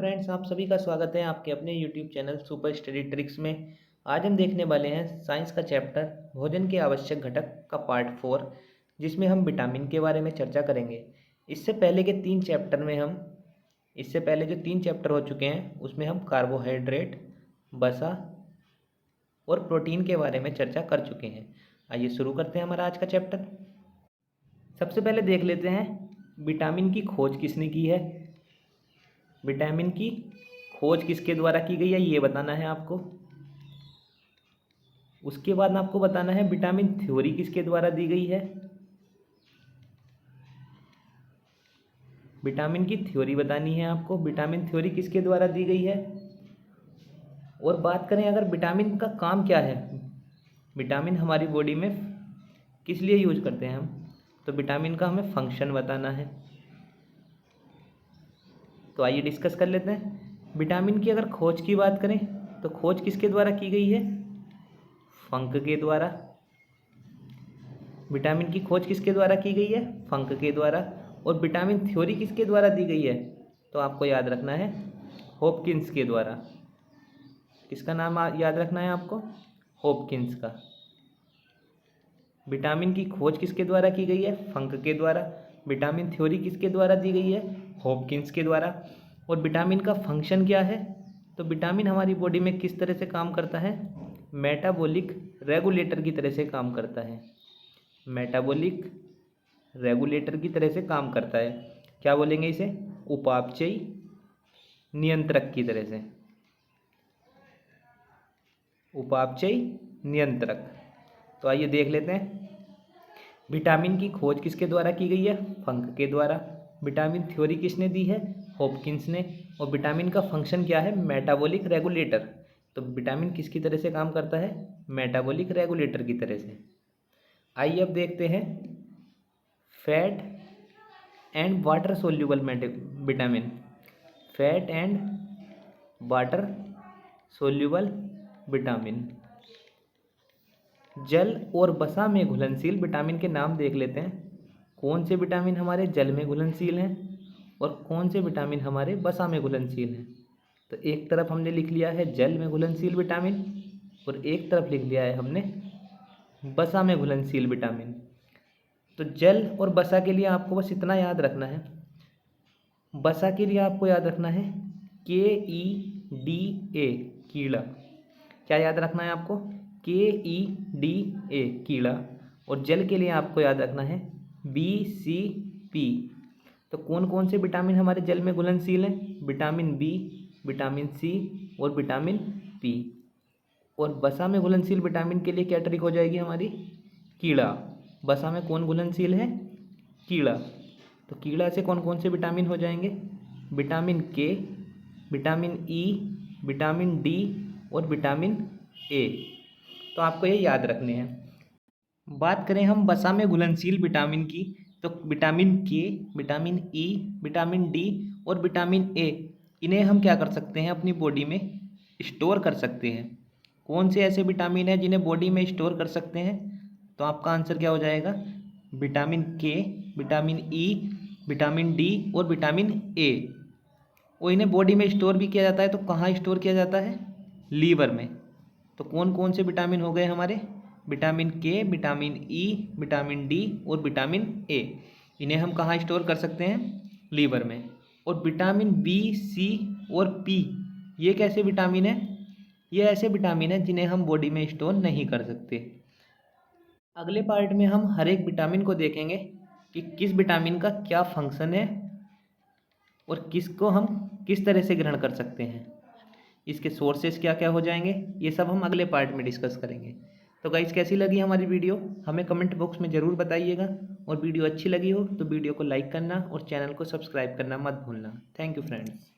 Friends, आप सभी का स्वागत है आपके अपने YouTube channel super study tricks में। आज हम देखने वाले हैं साइंस का चैप्टर भोजन के आवश्यक घटक का पार्ट 4, जिसमें हम विटामिन के बारे में चर्चा करेंगे। इससे पहले जो 3 चैप्टर हो चुके हैं उसमें हम कार्बोहाइड्रेट, वसा और प्रोटीन के बारे में चर्चा कर चुके हैं। आइए शुरू करते हैं हमारा आज का चैप्टर। सबसे पहले देख लेते हैं विटामिन की खोज किसने की है। विटामिन की खोज किसके द्वारा की गई है ये बताना है आपको। उसके बाद आपको बताना है विटामिन थ्योरी किसके द्वारा दी गई है। विटामिन की थ्योरी बतानी है आपको, विटामिन थ्योरी किसके द्वारा दी गई है। और बात करें अगर विटामिन का काम क्या है, विटामिन हमारी बॉडी में किस लिए यूज करते हैं हम, तो विटामिन का हमें फंक्शन बताना है। तो आइए डिस्कस कर लेते हैं। विटामिन की अगर खोज की बात करें तो खोज किसके द्वारा की गई है, फंक के द्वारा। विटामिन की खोज किसके द्वारा की गई है, फंक के द्वारा। और विटामिन थ्योरी किसके द्वारा दी गई है, तो आपको याद रखना है हॉपकिंस के द्वारा। किसका नाम याद रखना है आपको, हॉपकिंस का। विटामिन की खोज किसके द्वारा की गई है, फंक के द्वारा। विटामिन थ्योरी किसके द्वारा दी गई है, हॉपकिंस के द्वारा। और विटामिन का फंक्शन क्या है, तो विटामिन हमारी बॉडी में किस तरह से काम करता है, मेटाबॉलिक रेगुलेटर की तरह से काम करता है। मेटाबॉलिक रेगुलेटर की तरह से काम करता है। क्या बोलेंगे इसे, उपापचयी नियंत्रक की तरह से। उपापचयी नियंत्रक। तो आइए देख लेते हैं विटामिन की खोज किसके द्वारा की गई है, फंक के द्वारा। विटामिन थ्योरी किसने दी है, हॉपकिंस ने। और विटामिन का फंक्शन क्या है, मेटाबॉलिक रेगुलेटर। तो विटामिन किसकी तरह से काम करता है, मेटाबॉलिक रेगुलेटर की तरह से। आइए अब देखते हैं fat and water soluble vitamin. Fat and water soluble vitamin. जल और वसा में घुलनशील विटामिन के नाम देख लेते हैं। कौन से विटामिन हमारे जल में घुलनशील हैं और कौन से विटामिन हमारे वसा में घुलनशील हैं। तो एक तरफ हमने लिख लिया है जल में घुलनशील विटामिन और एक तरफ लिख लिया है हमने वसा में घुलनशील विटामिन। तो जल और वसा के लिए आपको बस इतना याद रखना है, वसा के लिए आपको याद रखना है KEDA, कीड़ा। क्या याद रखना है आपको, KEDA, कीड़ा। और जल के लिए आपको याद रखना है BCP। तो कौन कौन से विटामिन हमारे जल में घुलनशील हैं, विटामिन B, विटामिन C और विटामिन P। और वसा में घुलनशील विटामिन के लिए क्या ट्रिक हो जाएगी हमारी, कीड़ा। वसा में कौन घुलनशील है, कीड़ा। तो कीड़ा से कौन कौन से विटामिन हो जाएंगे, vitamin K, vitamin E, vitamin D और विटामिन A। तो आपको ये याद रखने हैं। बात करें हम वसा में घुलनशील विटामिन की, तो vitamin K, vitamin E, vitamin D और विटामिन A, इन्हें हम क्या कर सकते हैं, अपनी बॉडी में स्टोर कर सकते हैं। कौन से ऐसे विटामिन हैं जिन्हें बॉडी में स्टोर कर सकते हैं, तो आपका आंसर क्या हो जाएगा, vitamin K, vitamin E, vitamin D और विटामिन A। और इन्हें बॉडी में स्टोर भी किया जाता है, तो कहाँ स्टोर किया जाता है, लीवर में। तो कौन कौन से विटामिन हो गए हमारे, vitamin K, vitamin E, vitamin D और विटामिन A। इन्हें हम कहाँ स्टोर कर सकते हैं, लीवर में। और विटामिन B, C और P, ये कैसे विटामिन है, ये ऐसे विटामिन है जिन्हें हम बॉडी में स्टोर नहीं कर सकते। अगले पार्ट में हम हर एक विटामिन को देखेंगे कि किस विटामिन का क्या फंक्शन है और किसको हम किस तरह से ग्रहण कर सकते हैं, इसके सोर्सेस क्या क्या हो जाएंगे, ये सब हम अगले पार्ट में डिस्कस करेंगे। तो गाइस, कैसी लगी हमारी वीडियो हमें कमेंट बॉक्स में ज़रूर बताइएगा। और वीडियो अच्छी लगी हो तो वीडियो को लाइक करना और चैनल को सब्सक्राइब करना मत भूलना। Thank you friends.